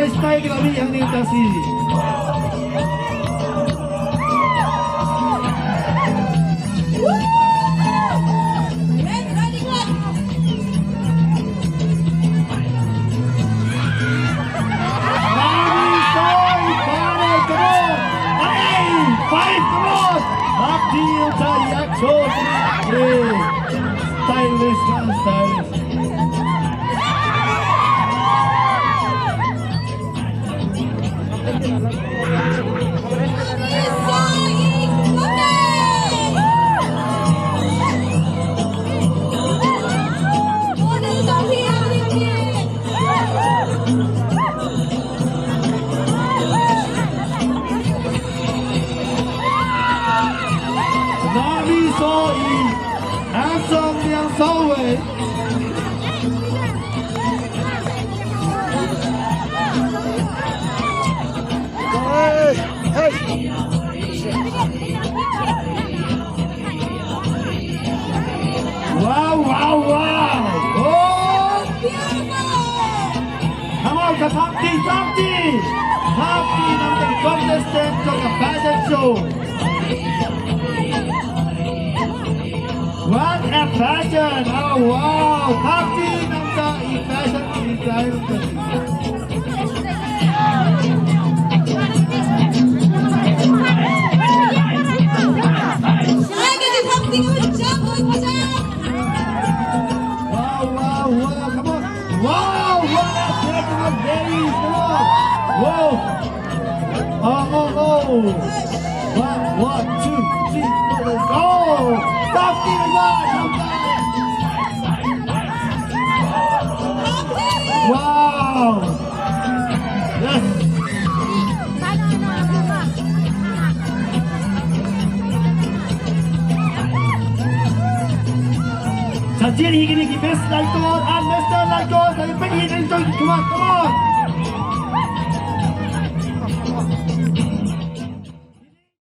style kami yang ni tasi. Stylish, man, stylish. Nami Soi, handsome yang Soi. Wow, wow, wow! Oh! Come on, top team ng the contestant of the fashion show. What a fashion! Oh wow! Top team ng the fashion design. Wow, what a beautiful day! Whoa! Oh! 1, 2, 3, 4, let's go! Top team again! Wow! Yes! 자, 지혜리 이기는 기 베스트 Laitkor and Mr. Laitkor. Come on!